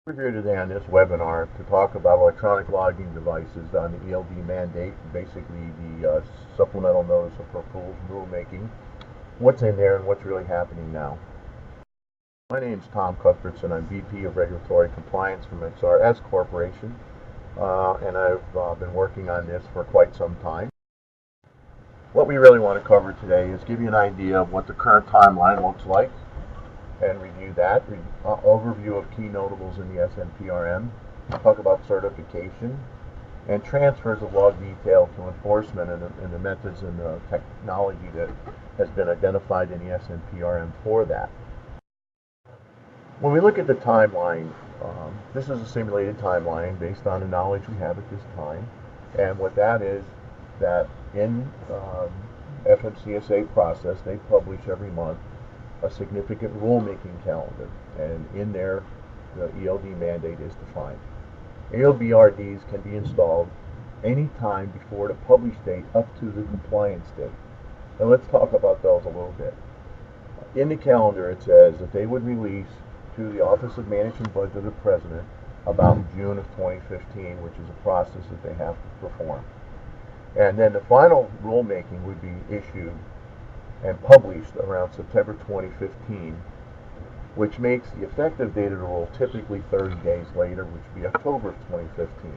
We're here today on this webinar to talk about electronic logging devices on the ELD mandate, basically the supplemental notice of proposed rulemaking, what's in there and what's really happening now. My name is Tom Cuthbertson. I'm VP of Regulatory Compliance from XRS Corporation, and I've been working on this for quite some time. What we really want to cover today is give you an idea of what the current timeline looks like, and review that. Overview of key notables in the SNPRM. Talk about certification and transfers of log detail to enforcement and the methods and the technology that has been identified in the SNPRM for that. When we look at the timeline, this is a simulated timeline based on the knowledge we have at this time. And what that is, that in FMCSA process, they publish every month a significant rulemaking calendar, and in there the ELD mandate is defined. AOBRDs can be installed any time before the published date up to the compliance date. And let's talk about those a little bit. In the calendar it says that they would release to the Office of Management Budget of the President about June of 2015, which is a process that they have to perform. And then the final rulemaking would be issued and published around September 2015, which makes the effective date of the rule typically 30 days later, which would be October of 2015.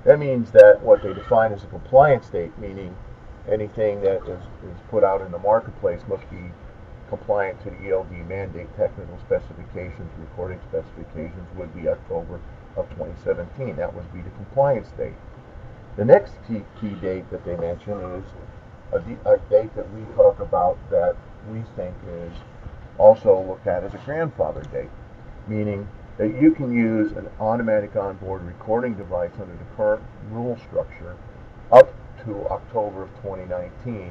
That means that what they define as a compliance date, meaning anything that is put out in the marketplace must be compliant to the ELD mandate technical specifications, recording specifications, would be October of 2017. That would be the compliance date. The next key date that they mention is a date that we talk about that we think is also looked at as a grandfather date, meaning that you can use an automatic onboard recording device under the current rule structure up to October of 2019,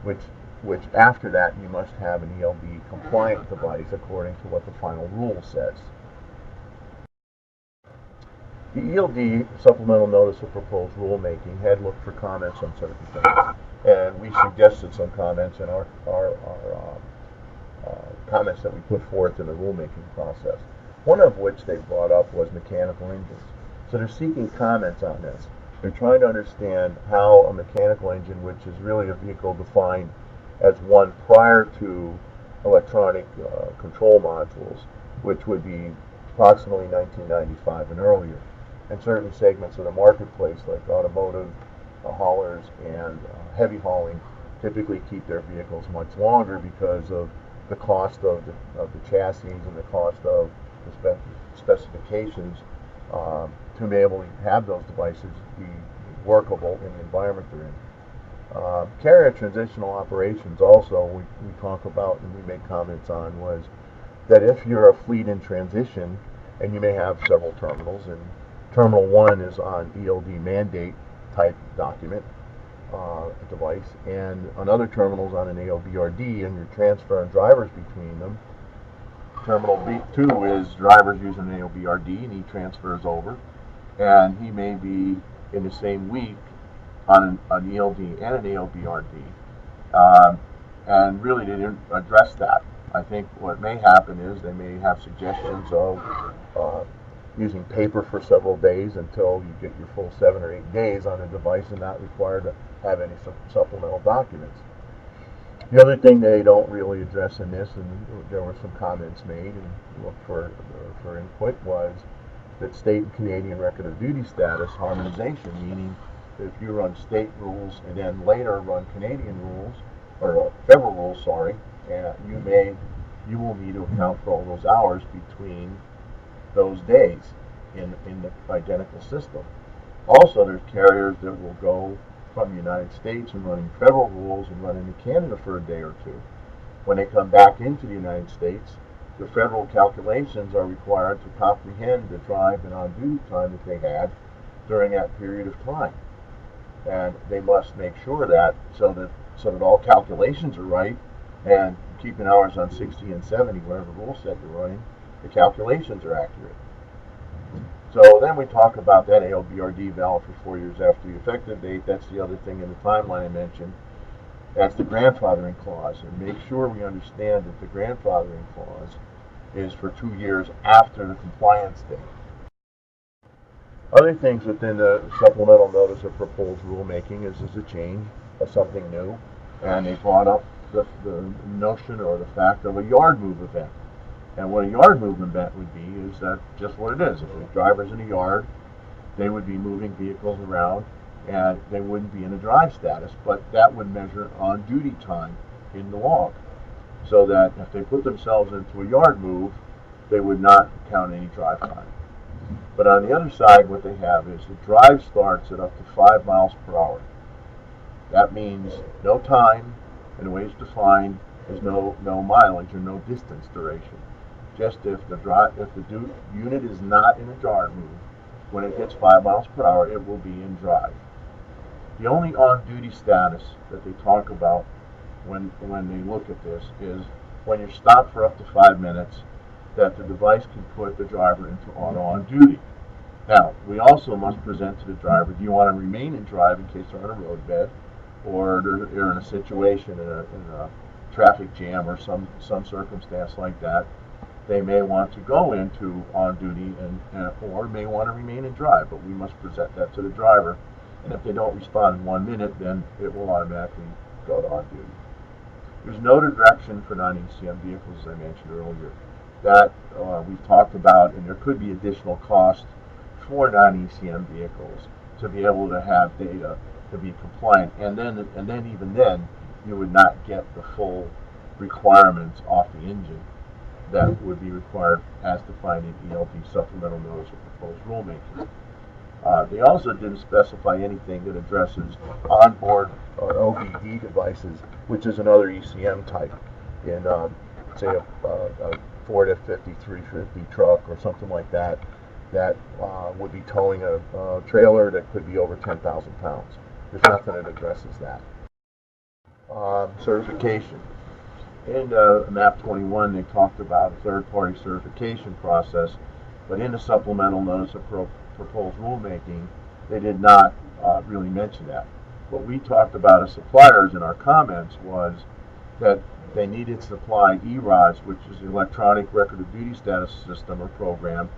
which after that you must have an ELD compliant device according to what the final rule says. The ELD Supplemental Notice of Proposed Rulemaking had looked for comments on certain things, and we suggested some comments in our comments that we put forth in the rulemaking process. One of which they brought up was mechanical engines. So they're seeking comments on this. They're trying to understand how a mechanical engine, which is really a vehicle defined as one prior to electronic control modules, which would be approximately 1995 and earlier. And certain segments of the marketplace, like automotive haulers and heavy hauling, typically keep their vehicles much longer because of the cost of the chassis and the cost of the specifications to be able to have those devices be workable in the environment they're in. Carrier transitional operations also we talk about and we make comments on was that if you're a fleet in transition and you may have several terminals, and Terminal 1 is on ELD mandate type document device, and another terminal is on an AOBRD, and you're transferring drivers between them. Terminal B2 is drivers using an AOBRD, and he transfers over, and he may be in the same week on an ELD and an AOBRD, and really they didn't address that. I think what may happen is they may have suggestions of using paper for several days until you get your full 7 or 8 days on a device and not required to have any supplemental documents. The other thing they don't really address in this, and there were some comments made and looked for input, was that state and Canadian record of duty status harmonization, meaning that if you run state rules and then later run Canadian rules, or federal rules, sorry, you will need to account for all those hours between those days in the identical system. Also, there's carriers that will go from the United States and running federal rules and run into Canada for a day or two. When they come back into the United States, the federal calculations are required to comprehend the drive and on-duty time that they had during that period of time. And they must make sure that so that all calculations are right, and keeping hours on 60 and 70, whatever rule set you're running, the calculations are accurate. So then we talk about that AOBRD valid for 4 years after the effective date. That's the other thing in the timeline I mentioned. That's the grandfathering clause. And make sure we understand that the grandfathering clause is for 2 years after the compliance date. Other things within the supplemental notice of proposed rulemaking is a change of something new, and they brought up the notion or the fact of a yard move event. And what a yard move event would be is that just what it is. If a driver's in a yard, they would be moving vehicles around, and they wouldn't be in a drive status, but that would measure on duty time in the log, so that if they put themselves into a yard move, they would not count any drive time. But on the other side, what they have is the drive starts at up to 5 miles per hour. That means no time, and the way it's defined is no mileage or no distance duration. Just if the unit is not in a yard move, when it hits 5 miles per hour, it will be in drive. The only on-duty status that they talk about when they look at this is when you're stopped for up to 5 minutes, that the device can put the driver into auto on duty. Now, we also must present to the driver, do you want to remain in drive in case they're on a roadbed, or they're in a situation in a traffic jam or some circumstance like that. They may want to go into on duty or may want to remain in drive, but we must present that to the driver. And if they don't respond in 1 minute, then it will automatically go to on duty. There's no direction for non-ECM vehicles, as I mentioned earlier. That we've talked about, and there could be additional cost for non-ECM vehicles to be able to have data to be compliant, and then even then, you would not get the full requirements off the engine that would be required as defined in ELD supplemental notice of proposed rulemaking. They also didn't specify anything that addresses onboard or OBD devices, which is another ECM type in, say, a Ford F-5350 truck or something like that, that would be towing a trailer that could be over 10,000 pounds. There's nothing that addresses that. Certification. In MAP 21, they talked about a third-party certification process, but in the supplemental notice of proposed rulemaking, they did not really mention that. What we talked about as suppliers in our comments was that they needed to supply ERODS, which is the Electronic Record of Duty Status System or program,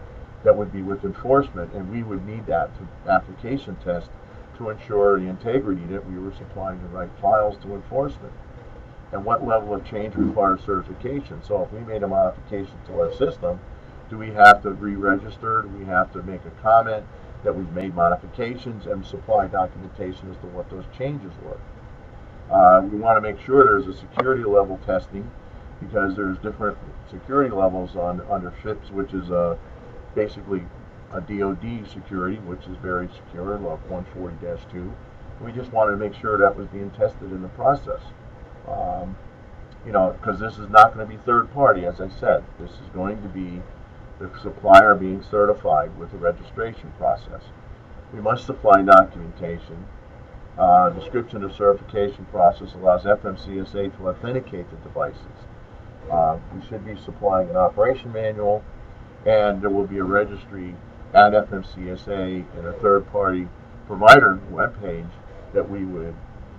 that would be with enforcement, and we would need that to application test to ensure the integrity that we were supplying the right files to enforcement. And what level of change requires certification? So if we made a modification to our system, do we have to re-register? Do we have to make a comment that we've made modifications and supply documentation as to what those changes were? We want to make sure there's a security level testing, because there's different security levels under FIPS, which is basically a DoD security, which is very secure, like 140-2. We just wanted to make sure that was being tested in the process. Because this is not going to be third party, as I said. This is going to be the supplier being certified with the registration process. We must supply documentation. Description of certification process allows FMCSA to authenticate the devices. We should be supplying an operation manual, and there will be a registry at FMCSA and a third-party provider webpage that we would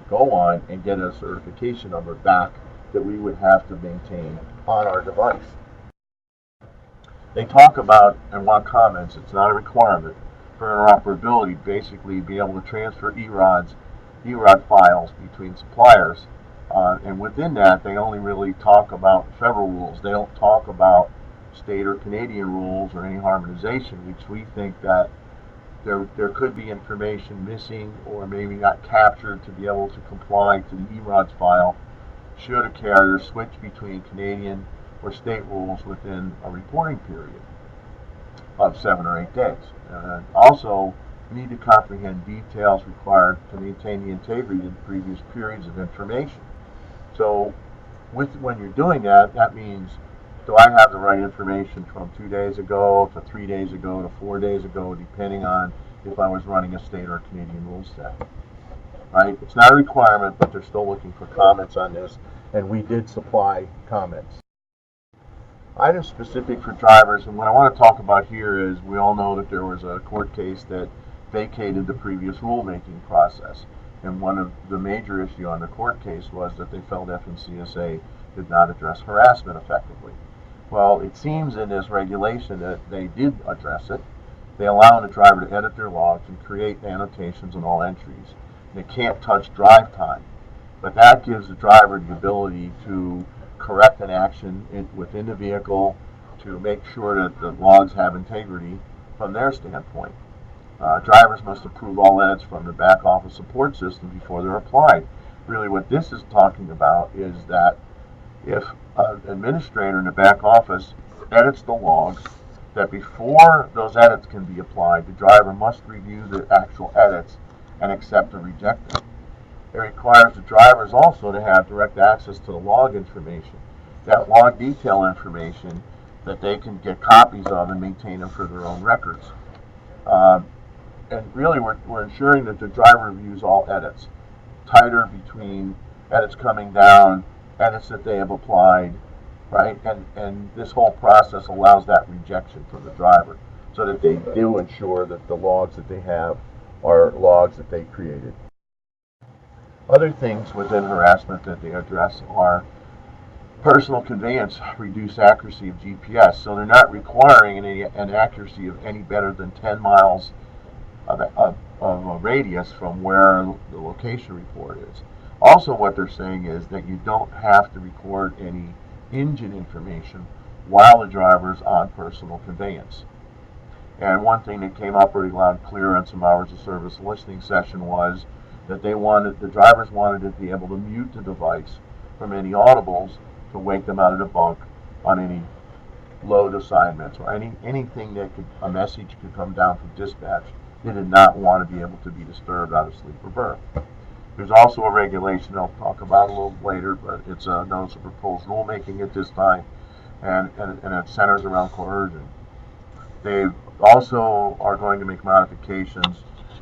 go on and get a certification number back that we would have to maintain on our device. They talk about and want comments. It's not a requirement for interoperability. Basically, be able to transfer EROD files between suppliers, and within that, they only really talk about federal rules. They don't talk about state or Canadian rules or any harmonization, which we think that there could be information missing or maybe not captured to be able to comply to the EROD file should a carrier switch between Canadian or state rules within a reporting period of 7 or 8 days. And also, we need to comprehend details required to maintain the integrity of the previous periods of information. So when you're doing that, that means, do I have the right information from 2 days ago to 3 days ago to 4 days ago, depending on if I was running a state or Canadian rule set? Right? It's not a requirement, but they're still looking for comments on this, and we did supply comments. Items specific for drivers, and what I want to talk about here is we all know that there was a court case that vacated the previous rulemaking process, and one of the major issue on the court case was that they felt FMCSA did not address harassment effectively. Well, it seems in this regulation that they did address it. They allow the driver to edit their logs and create annotations on all entries. They can't touch drive time, but that gives the driver the ability to correct an action within the vehicle to make sure that the logs have integrity from their standpoint. Drivers must approve all edits from the back office support system before they're applied. Really, what this is talking about is that if an administrator in the back office edits the logs, that before those edits can be applied, the driver must review the actual edits and accept or reject them. It requires the drivers also to have direct access to the log information, that log detail information that they can get copies of and maintain them for their own records. And really, we're ensuring that the driver reviews all edits, tighter between edits coming down, edits that they have applied, right? And this whole process allows that rejection from the driver so that they do ensure that the logs that they have are logs that they created. Other things within harassment that they address are personal conveyance, reduced accuracy of GPS. So they're not requiring an accuracy of any better than 10 miles of a radius from where the location report is. Also, what they're saying is that you don't have to record any engine information while the driver's on personal conveyance. And one thing that came up pretty loud and clear on some hours of service listening session was that the drivers wanted to be able to mute the device from any audibles to wake them out of the bunk on any load assignments or anything that a message could come down from dispatch. They did not want to be able to be disturbed out of sleep or berth. There's also a regulation I'll talk about a little later, but it's a notice of proposed rulemaking at this time, and it centers around coercion. They also are going to make modifications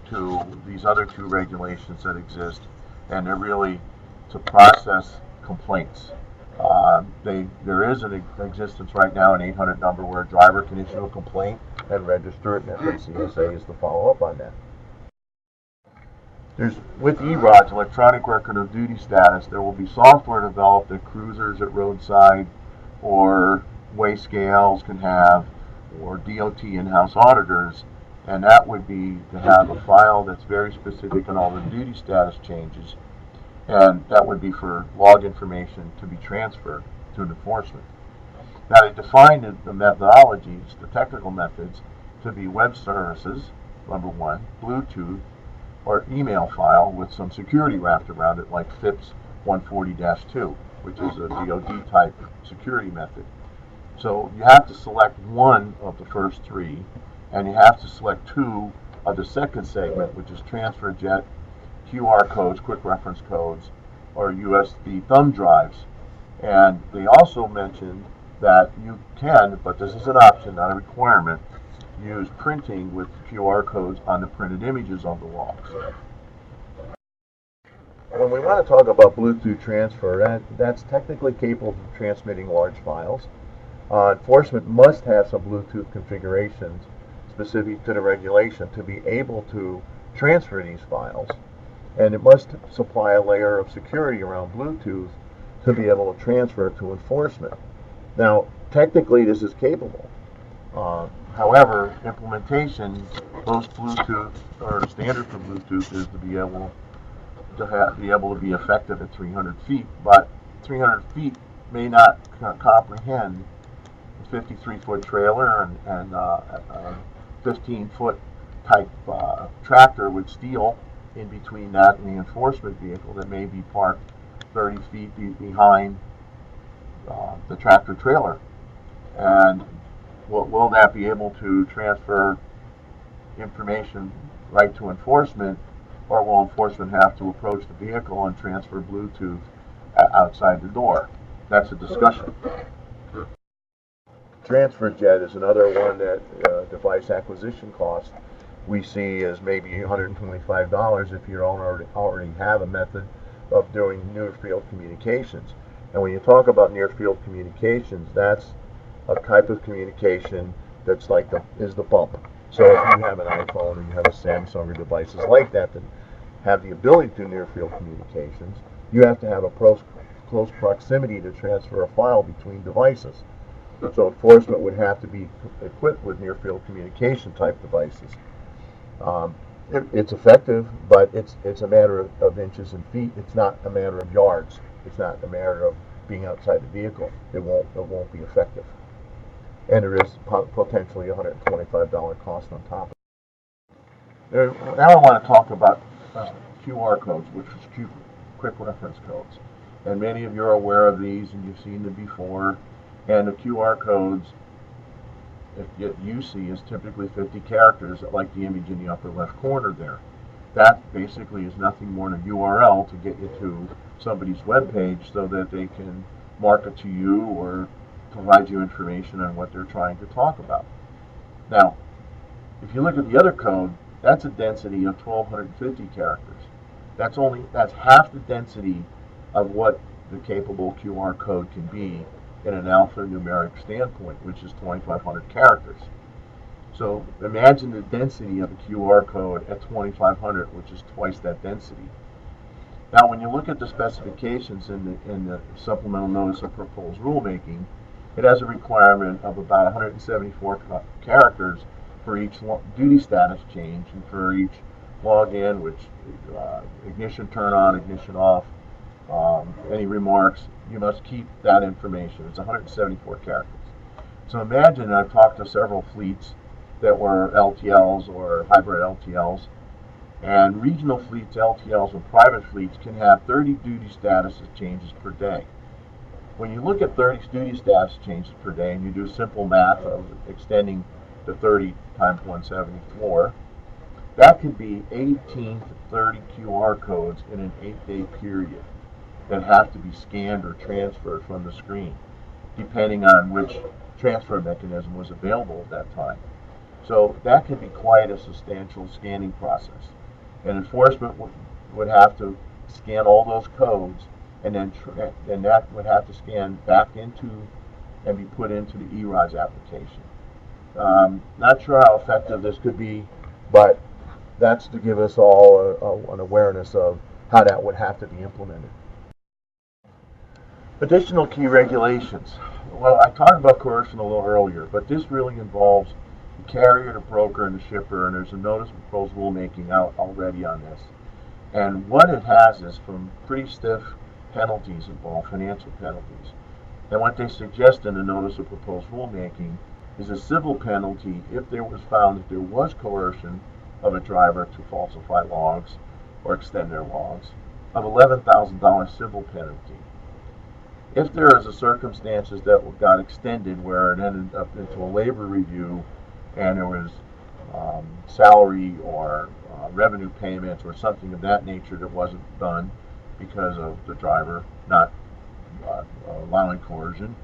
to these other two regulations that exist, and they're really to process complaints. There is an existence right now, an 800 number where a driver can issue a complaint and register it, and FMCSA is to follow up on that. With ERODS, electronic record of duty status, there will be software developed that cruisers at roadside or weigh scales can have, or DOT in-house auditors, and that would be to have a file that's very specific on all the duty status changes, and that would be for log information to be transferred to enforcement. Now, they defined the methodologies, the technical methods, to be web services, number one, Bluetooth, or email file with some security wrapped around it, like FIPS 140-2, which is a DoD type security method. So you have to select one of the first three, and you have to select two of the second segment, which is transfer jet, QR codes, quick reference codes, or USB thumb drives. And they also mentioned that you can, but this is an option, not a requirement, use printing with QR codes on the printed images of the logs. When we want to talk about Bluetooth transfer, that's technically capable of transmitting large files. Enforcement must have some Bluetooth configurations specific to the regulation to be able to transfer these files, and it must supply a layer of security around Bluetooth to be able to transfer to enforcement. Now, technically this is capable. However, implementation, most Bluetooth, or the standard for Bluetooth, is to be able to be effective at 300 feet, but 300 feet may not comprehend a 53-foot trailer and a 15-foot type tractor with steel in between that and the enforcement vehicle that may be parked 30 feet behind the tractor trailer. And will that be able to transfer information right to enforcement, or will enforcement have to approach the vehicle and transfer Bluetooth outside the door? That's a discussion. Transfer jet is another one that device acquisition cost we see as maybe $125 if you already have a method of doing near field communications. And when you talk about near field communications, that's a type of communication that's like the bump. So if you have an iPhone or you have a Samsung or devices like that that have the ability to do near field communications, you have to have a close proximity to transfer a file between devices. So enforcement would have to be equipped with near-field communication type devices. Um, it's effective, but it's a matter of inches and feet. It's not a matter of yards. It's not a matter of being outside the vehicle. It won't be effective, and there is potentially a $125 cost on top. Now I want to talk about QR codes, which is quick reference codes, and many of you are aware of these, and you've seen them before. And the QR codes, if you see, is typically 50 characters, like the image in the upper left corner there. That basically is nothing more than a URL to get you to somebody's web page so that they can market to you or provide you information on what they're trying to talk about. Now, if you look at the other code, that's a density of 1,250 characters. That's half the density of what the capable QR code can be in an alphanumeric standpoint, which is 2,500 characters. So imagine the density of a QR code at 2,500, which is twice that density. Now, when you look at the specifications in the supplemental notice of proposed rulemaking, it has a requirement of about 174 characters for each duty status change and for each login, which ignition turn on, ignition off, any remarks. You must keep that information. It's 174 characters. So imagine, I've talked to several fleets that were LTLs or hybrid LTLs, and regional fleets, LTLs, and private fleets can have 30 duty status changes per day. When you look at 30 duty status changes per day, and you do simple math of extending the 30 times 174, that could be 18 to 30 QR codes in an 8-day period that have to be scanned or transferred from the screen, depending on which transfer mechanism was available at that time. So that can be quite a substantial scanning process. And enforcement would have to scan all those codes, and then that would have to scan back into and be put into the EROS application. Not sure how effective this could be, but that's to give us all an awareness of how that would have to be implemented. Additional key regulations. Well, I talked about coercion a little earlier, but this really involves the carrier, the broker, and the shipper, and there's a notice of proposed rulemaking out already on this. And what it has is some pretty stiff penalties involved, financial penalties. And what they suggest in the notice of proposed rulemaking is a civil penalty if there was found that there was coercion of a driver to falsify logs or extend their logs, of $11,000 civil penalty. If there is a circumstances that got extended where it ended up into a labor review and there was salary or revenue payments or something of that nature that wasn't done because of the driver not allowing coercion,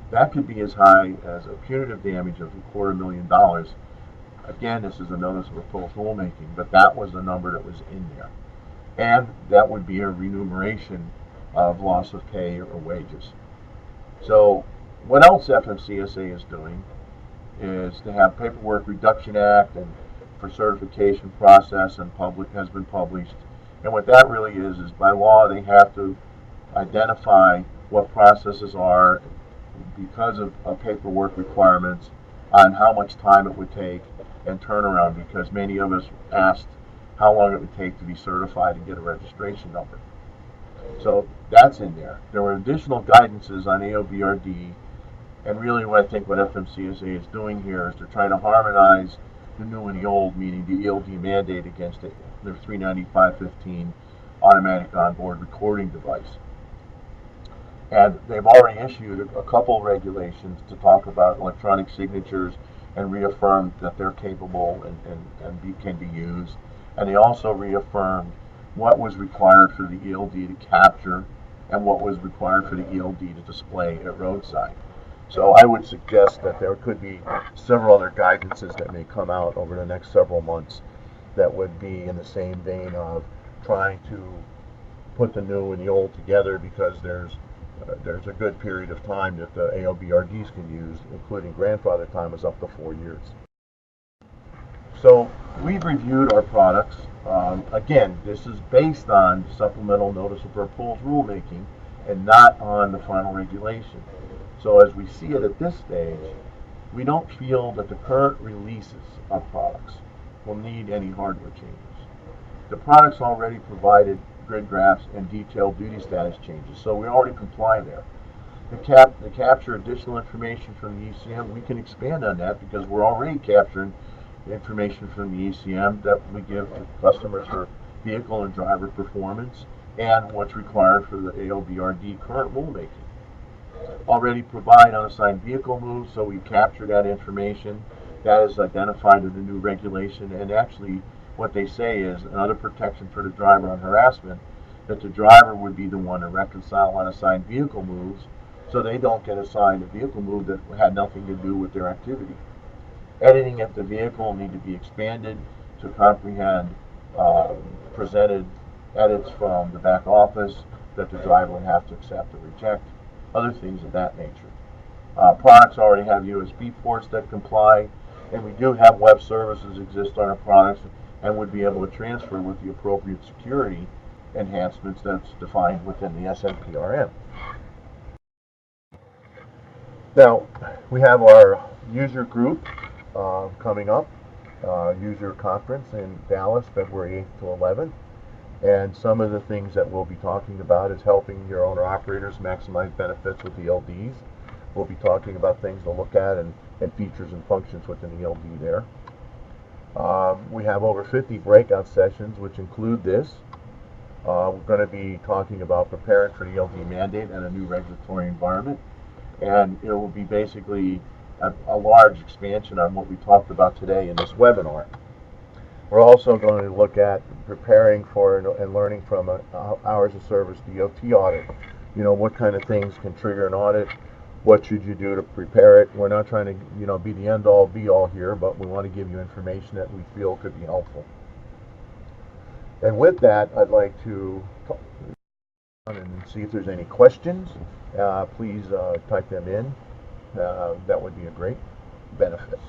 that could be as high as a punitive damage of $250,000. Again, this is a notice of proposed rulemaking, but that was the number that was in there. And that would be a remuneration of loss of pay or wages. So what else FMCSA is doing is to have Paperwork Reduction Act and for certification process and has been published. And what that really is by law they have to identify what processes are because of paperwork requirements on how much time it would take and turnaround, because many of us asked how long it would take to be certified and get a registration number. So that's in there. There were additional guidances on AOBRD, and really what I think what FMCSA is doing here is they're trying to harmonize the new and the old, meaning the ELD mandate against the 395.15 automatic onboard recording device. And they've already issued a couple regulations to talk about electronic signatures and reaffirmed that they're capable and can be used. And they also reaffirmed what was required for the ELD to capture and what was required for the ELD to display at roadside. So I would suggest that there could be several other guidances that may come out over the next several months that would be in the same vein of trying to put the new and the old together, because there's a good period of time that the AOBRDs can use, including grandfather time, is up to 4 years. So we've reviewed our products. Again, this is based on supplemental notice of proposed rulemaking and not on the final regulation. So as we see it at this stage, we don't feel that the current releases of products will need any hardware changes. The products already provided grid graphs and detailed duty status changes, so we already comply there. To capture additional information from the ECM, we can expand on that because we're already capturing information from the ECM that we give to customers for vehicle and driver performance and what's required for the ALDRD current rulemaking. Already provide unassigned vehicle moves, so we capture that information. That is identified in the new regulation, and actually what they say is another protection for the driver on harassment, that the driver would be the one to reconcile unassigned vehicle moves so they don't get assigned a vehicle move that had nothing to do with their activity. Editing of the vehicle need to be expanded to comprehend presented edits from the back office that the driver would have to accept or reject, other things of that nature. Products already have USB ports that comply, and we do have web services exist on our products and would be able to transfer with the appropriate security enhancements that's defined within the SNPRM. Now, we have our user group coming up, user conference in Dallas, February 8th to 11th. And some of the things that we'll be talking about is helping your owner-operators maximize benefits with ELDs. We'll be talking about things to look at and features and functions within the ELD there. We have over 50 breakout sessions, which include this. We're going to be talking about preparing for the ELD mandate and a new regulatory environment. And it will be basically a large expansion on what we talked about today in this webinar. We're also going to look at preparing for and learning from hours of service DOT audit. You know, what kind of things can trigger an audit? What should you do to prepare it? We're not trying to, be the end-all, be-all here, but we want to give you information that we feel could be helpful. And with that, I'd like to talk and see if there's any questions. Please type them in. That would be a great benefit.